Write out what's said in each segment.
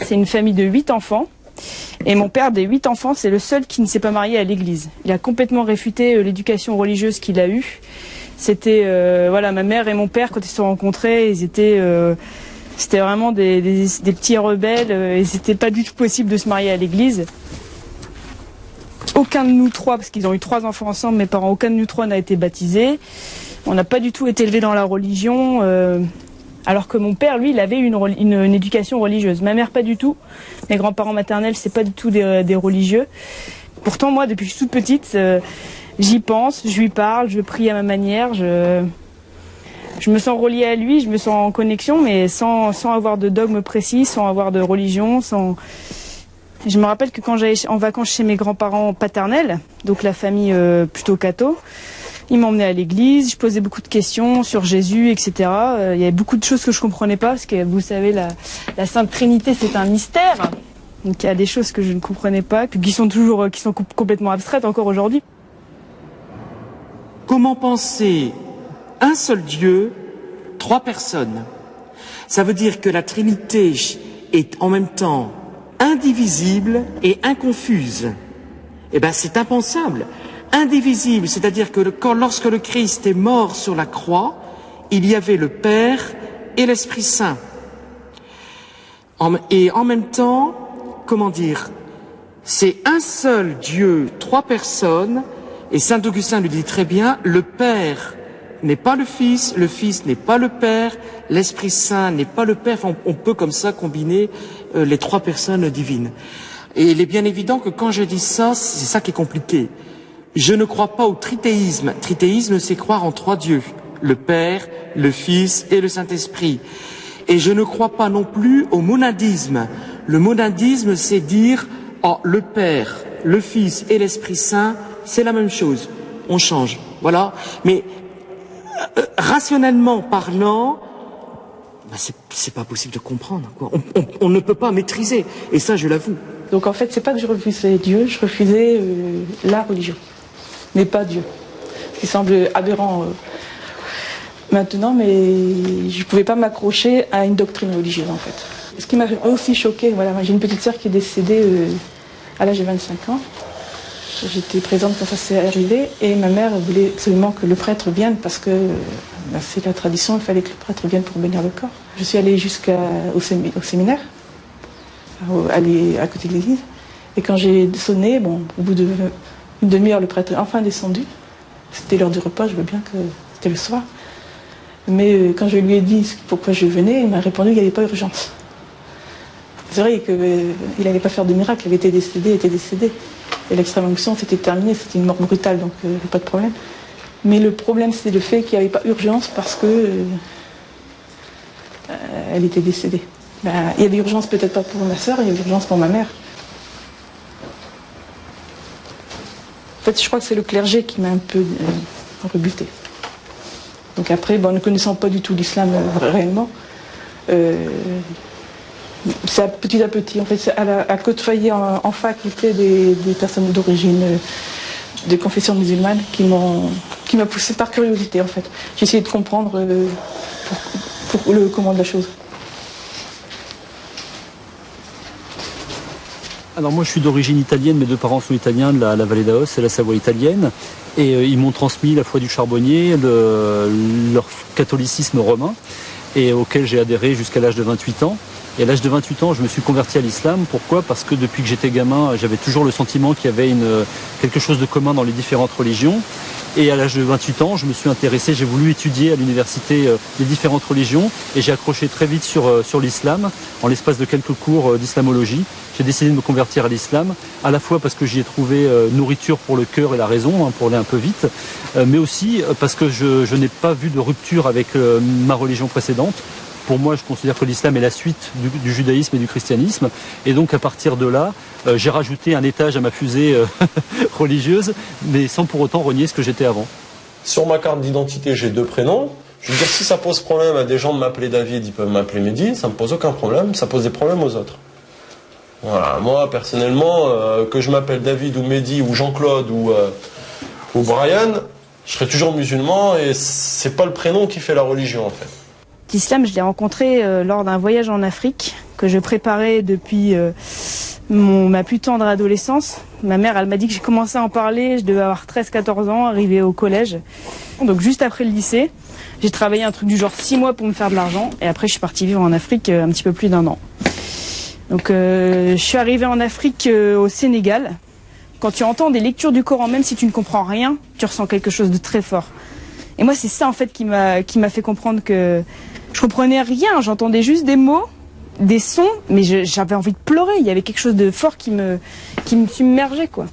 c'est une famille de 8 enfants. Et mon père, des 8 enfants, c'est le seul qui ne s'est pas marié à l'église. Il a complètement réfuté l'éducation religieuse qu'il a eue. C'était, voilà, ma mère et mon père, quand ils se sont rencontrés, ils étaient, c'était vraiment des petits rebelles. Et c'était pas du tout possible de se marier à l'église. Aucun de nous trois, parce qu'ils ont eu 3 enfants ensemble, mes parents, aucun de nous trois n'a été baptisé. On n'a pas du tout été élevés dans la religion. Alors que mon père, lui, il avait une éducation religieuse. Ma mère, pas du tout. Mes grands-parents maternels, c'est pas du tout des religieux. Pourtant, moi, depuis que je suis toute petite, j'y pense, je lui parle, je prie à ma manière. Je me sens reliée à lui, je me sens en connexion, mais sans avoir de dogme précis, sans avoir de religion. Je me rappelle que quand j'allais en vacances chez mes grands-parents paternels, donc la famille plutôt catho, ils m'emmenaient à l'église, je posais beaucoup de questions sur Jésus, etc. Il y avait beaucoup de choses que je comprenais pas, parce que vous savez, la Sainte Trinité, c'est un mystère. Donc il y a des choses que je ne comprenais pas, qui sont complètement abstraites encore aujourd'hui. Comment penser un seul Dieu, 3 personnes? Ça veut dire que la Trinité est en même temps indivisible et inconfuse. Eh bien, c'est impensable. Indivisible, c'est-à-dire que lorsque le Christ est mort sur la croix, il y avait le Père et l'Esprit Saint. Et en même temps, comment dire, c'est un seul Dieu, 3 personnes, et saint Augustin le dit très bien, le Père n'est pas le Fils n'est pas le Père, l'Esprit Saint n'est pas le Père. Enfin, on peut comme ça combiner les 3 personnes divines. Et il est bien évident que quand je dis ça, c'est ça qui est compliqué. Je ne crois pas au trithéisme. Trithéisme, c'est croire en 3 dieux. Le Père, le Fils et le Saint-Esprit. Et je ne crois pas non plus au monadisme. Le monadisme, c'est dire, oh, le Père, le Fils et l'Esprit Saint, c'est la même chose. On change. Voilà. Mais, rationnellement parlant, ben c'est pas possible de comprendre, quoi. On ne peut pas maîtriser. Et ça, je l'avoue. Donc en fait, c'est pas que je refusais Dieu, je refusais la religion, mais pas Dieu. Ce qui semble aberrant maintenant, mais je pouvais pas m'accrocher à une doctrine religieuse en fait. Ce qui m'a aussi choqué, voilà, j'ai une petite sœur qui est décédée à l'âge de 25 ans. J'étais présente quand ça s'est arrivé et ma mère voulait absolument que le prêtre vienne parce que c'est la tradition, il fallait que le prêtre vienne pour bénir le corps. Je suis allée jusqu'au séminaire, aller à côté de l'église. Et quand j'ai sonné, bon, au bout d'une demi-heure, le prêtre est enfin descendu. C'était l'heure du repas, je veux bien que c'était le soir. Mais quand je lui ai dit pourquoi je venais, il m'a répondu qu'il n'y avait pas urgence. C'est vrai qu'il n'allait pas faire de miracle, il était décédé. Et l'extrême onction, c'était terminé, c'était une mort brutale, donc pas de problème. Mais le problème, c'est le fait qu'il n'y avait pas urgence parce que elle était décédée. Il y avait urgence peut-être pas pour ma sœur, il y avait urgence pour ma mère. En fait, je crois que c'est le clergé qui m'a un peu rebuté. Donc après, ne connaissant pas du tout l'islam réellement, c'est petit à petit, en fait, c'est à côtoyer en faculté des personnes d'origine, de confession musulmane, qui m'a poussé par curiosité, en fait. J'ai essayé de comprendre pour le comment de la chose. Alors moi je suis d'origine italienne, mes 2 parents sont italiens de la vallée d'Aos, c'est la Savoie italienne. Et ils m'ont transmis la foi du charbonnier, leur catholicisme romain, et auquel j'ai adhéré jusqu'à l'âge de 28 ans. Et à l'âge de 28 ans, je me suis converti à l'islam. Pourquoi? Parce que depuis que j'étais gamin, j'avais toujours le sentiment qu'il y avait quelque chose de commun dans les différentes religions. Et à l'âge de 28 ans, je me suis intéressé, j'ai voulu étudier à l'université les différentes religions et j'ai accroché très vite sur l'islam, en l'espace de quelques cours d'islamologie. J'ai décidé de me convertir à l'islam, à la fois parce que j'y ai trouvé nourriture pour le cœur et la raison, pour aller un peu vite, mais aussi parce que je n'ai pas vu de rupture avec ma religion précédente. Pour moi, je considère que l'islam est la suite du judaïsme et du christianisme. Et donc, à partir de là, j'ai rajouté un étage à ma fusée religieuse, mais sans pour autant renier ce que j'étais avant. Sur ma carte d'identité, j'ai 2 prénoms. Je veux dire, si ça pose problème à des gens de m'appeler David, ils peuvent m'appeler Mehdi, ça me pose aucun problème, ça pose des problèmes aux autres. Voilà, moi, personnellement, que je m'appelle David ou Mehdi ou Jean-Claude ou Brian, je serai toujours musulman et c'est pas le prénom qui fait la religion, en fait. L'islam, je l'ai rencontré lors d'un voyage en Afrique que je préparais depuis ma plus tendre adolescence. Ma mère, elle m'a dit que j'ai commencé à en parler, je devais avoir 13-14 ans, arrivé au collège. Donc juste après le lycée, j'ai travaillé un truc du genre 6 mois pour me faire de l'argent. Et après, je suis partie vivre en Afrique un petit peu plus d'1 an. Donc je suis arrivée en Afrique au Sénégal. Quand tu entends des lectures du Coran, même si tu ne comprends rien, tu ressens quelque chose de très fort. Et moi, c'est ça en fait qui m'a fait comprendre que je comprenais rien. J'entendais juste des mots, des sons, mais j'avais envie de pleurer. Il y avait quelque chose de fort qui me submergeait, quoi.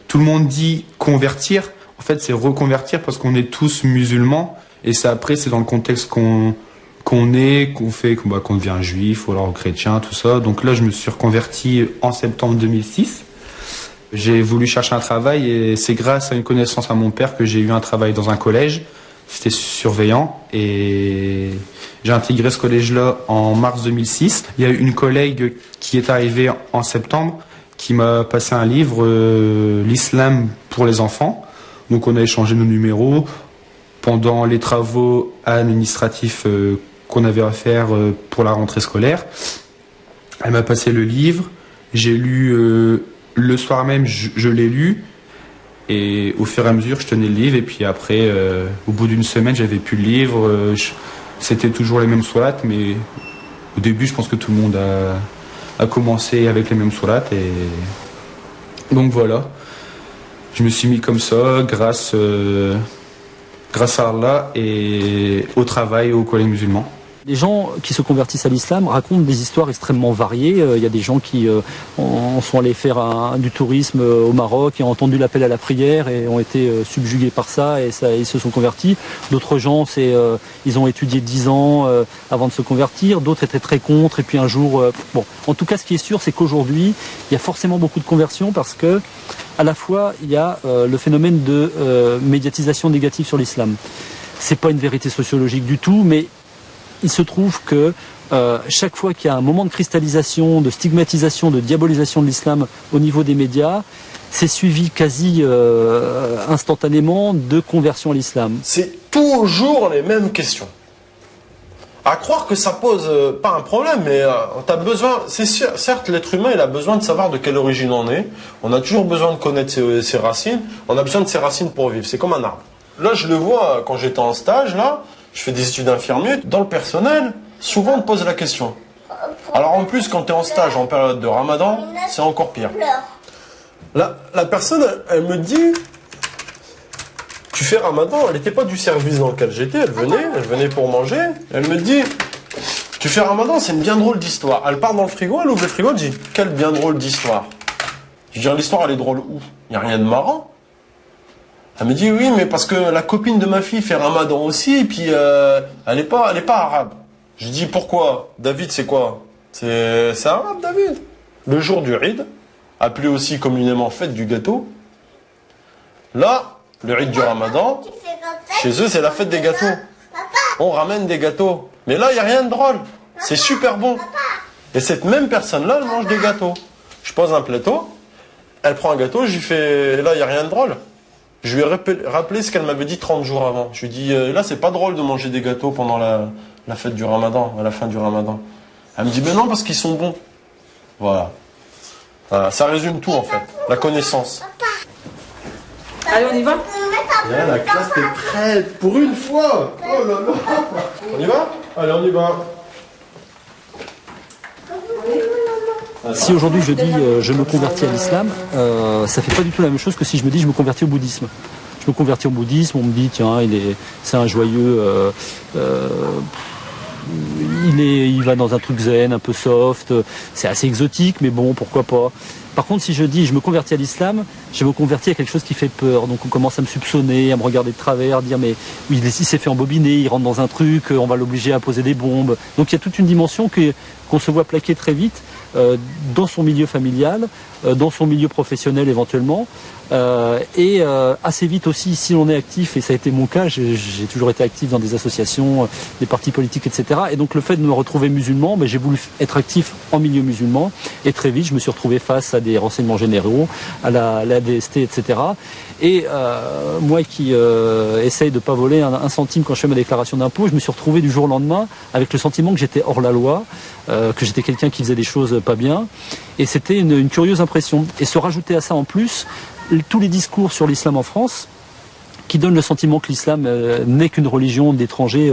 Tout le monde dit convertir. En fait, c'est reconvertir parce qu'on est tous musulmans. Et ça, après, c'est dans le contexte qu'on devient juif ou alors chrétien, tout ça. Donc là, je me suis reconverti en septembre 2006. J'ai voulu chercher un travail et c'est grâce à une connaissance à mon père que j'ai eu un travail dans un collège. C'était surveillant et j'ai intégré ce collège-là en mars 2006. Il y a une collègue qui est arrivée en septembre qui m'a passé un livre, l'islam pour les enfants. Donc on a échangé nos numéros pendant les travaux administratifs qu'on avait à faire pour la rentrée scolaire. Elle m'a passé le livre, j'ai lu le soir même, je l'ai lu. Et au fur et à mesure, je tenais le livre. Et puis après, au bout d'une semaine, j'avais plus le livre. C'était toujours les mêmes sourates. Mais au début, je pense que tout le monde a commencé avec les mêmes sourates. Et donc voilà. Je me suis mis comme ça grâce à Allah et au travail au collège musulman. Les gens qui se convertissent à l'islam racontent des histoires extrêmement variées. Il y a des gens qui sont allés faire du tourisme au Maroc et ont entendu l'appel à la prière et ont été subjugués par ça et ils se sont convertis. D'autres gens, ils ont étudié 10 ans avant de se convertir. D'autres étaient très contre et puis un jour... En tout cas, ce qui est sûr, c'est qu'aujourd'hui, il y a forcément beaucoup de conversions parce que à la fois, il y a le phénomène de médiatisation négative sur l'islam. C'est pas une vérité sociologique du tout, mais il se trouve que chaque fois qu'il y a un moment de cristallisation, de stigmatisation, de diabolisation de l'islam au niveau des médias, c'est suivi quasi instantanément de conversion à l'islam. C'est toujours les mêmes questions. À croire que ça pose pas un problème, mais t'as besoin. C'est sûr, certes, l'être humain il a besoin de savoir de quelle origine on est. On a toujours besoin de connaître ses racines. On a besoin de ses racines pour vivre. C'est comme un arbre. Là, je le vois quand j'étais en stage là. Je fais des études d'infirmier. Dans le personnel, souvent on te pose la question. Alors en plus, quand tu es en stage en période de Ramadan, c'est encore pire. La personne, elle me dit, tu fais Ramadan, elle n'était pas du service dans lequel j'étais, elle venait pour manger. Elle me dit, tu fais Ramadan, c'est une bien drôle d'histoire. Elle part dans le frigo, elle ouvre le frigo, elle dit, quelle bien drôle d'histoire. Je dis, l'histoire elle est drôle où? Il n'y a rien de marrant. Elle me dit oui, mais parce que la copine de ma fille fait Ramadan aussi, et puis elle est pas arabe. Je dis pourquoi? David, c'est quoi? C'est arabe, David. Le jour du Eid, appelé aussi communément fête du gâteau. Là, le Eid du Ramadan, chez eux, c'est la fête des gâteaux. On ramène des gâteaux. Mais là, il n'y a rien de drôle. C'est super bon. Et cette même personne-là, elle mange des gâteaux. Je pose un plateau, elle prend un gâteau, je lui fais, là, il n'y a rien de drôle. Je lui ai rappelé ce qu'elle m'avait dit 30 jours avant. Je lui ai dit, là, c'est pas drôle de manger des gâteaux pendant la fête du Ramadan, à la fin du Ramadan. Elle me dit, mais non, parce qu'ils sont bons. Voilà. Ça résume tout, en fait. La connaissance. Allez, on y va? Là, la classe est prête pour une fois. Oh là là. On y va? Allez, on y va. Si aujourd'hui je dis je me convertis à l'islam, ça fait pas du tout la même chose que si je me dis je me convertis au bouddhisme. Je me convertis au bouddhisme, on me dit tiens c'est un joyeux, il va dans un truc zen, un peu soft, c'est assez exotique mais bon pourquoi pas. Par contre si je dis je me convertis à l'islam, je me convertis à quelque chose qui fait peur. Donc on commence à me soupçonner, à me regarder de travers, dire mais il s'est fait embobiner, il rentre dans un truc, on va l'obliger à poser des bombes. Donc il y a toute une dimension qu'on se voit plaquer très vite. Dans son milieu familial, dans son milieu professionnel éventuellement, et assez vite aussi si l'on est actif, et ça a été mon cas, j'ai toujours été actif dans des associations, des partis politiques, etc. Et donc le fait de me retrouver musulman, j'ai voulu être actif en milieu musulman, et très vite je me suis retrouvé face à des renseignements généraux, à la DST, etc. Et moi qui essaye de pas voler un centime quand je fais ma déclaration d'impôt, je me suis retrouvé du jour au lendemain avec le sentiment que j'étais hors la loi, que j'étais quelqu'un qui faisait des choses pas bien. Et c'était une curieuse impression. Et se rajouter à ça en plus, tous les discours sur l'islam en France, qui donnent le sentiment que l'islam n'est qu'une religion d'étrangers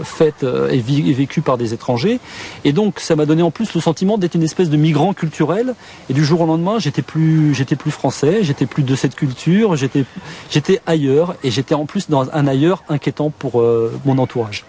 faite et vécue par des étrangers. Et donc ça m'a donné en plus le sentiment d'être une espèce de migrant culturel. Et du jour au lendemain, j'étais plus français, j'étais plus de cette culture, j'étais ailleurs, et j'étais en plus dans un ailleurs inquiétant pour mon entourage.